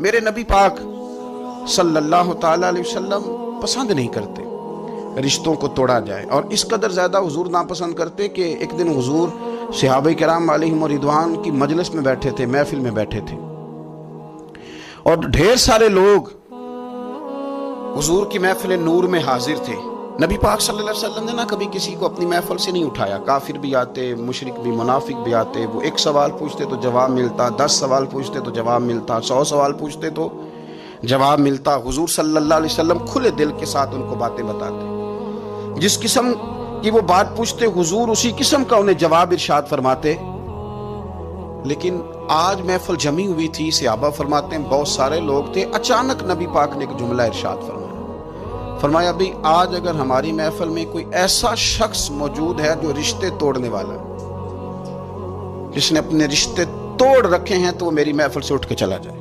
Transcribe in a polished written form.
میرے نبی پاک صلی اللہ تعالی علیہ وسلم پسند نہیں کرتے رشتوں کو توڑا جائے، اور اس قدر زیادہ حضور ناپسند کرتے کہ ایک دن حضور صحابہ کرام علیہم رضوان کی مجلس میں بیٹھے تھے، محفل میں بیٹھے تھے، اور ڈھیر سارے لوگ حضور کی محفل نور میں حاضر تھے۔ نبی پاک صلی اللہ علیہ وسلم نے نہ کبھی کسی کو اپنی محفل سے نہیں اٹھایا، کافر بھی آتے، مشرک بھی، منافق بھی آتے، وہ ایک سوال پوچھتے تو جواب ملتا، 10 سوال پوچھتے تو جواب ملتا، 100 سوال پوچھتے تو جواب ملتا۔ حضور صلی اللہ علیہ وسلم کھلے دل کے ساتھ ان کو باتیں بتاتے، جس قسم کی وہ بات پوچھتے حضور اسی قسم کا انہیں جواب ارشاد فرماتے۔ لیکن آج محفل جمی ہوئی تھی، صحابہ فرماتے ہیں بہت سارے لوگ تھے، اچانک نبی پاک نے ایک جملہ ارشاد فرمایا بھی آج اگر ہماری محفل میں کوئی ایسا شخص موجود ہے جو رشتے توڑنے والا، جس نے اپنے رشتے توڑ رکھے ہیں، تو وہ میری محفل سے اٹھ کے چلا جائے۔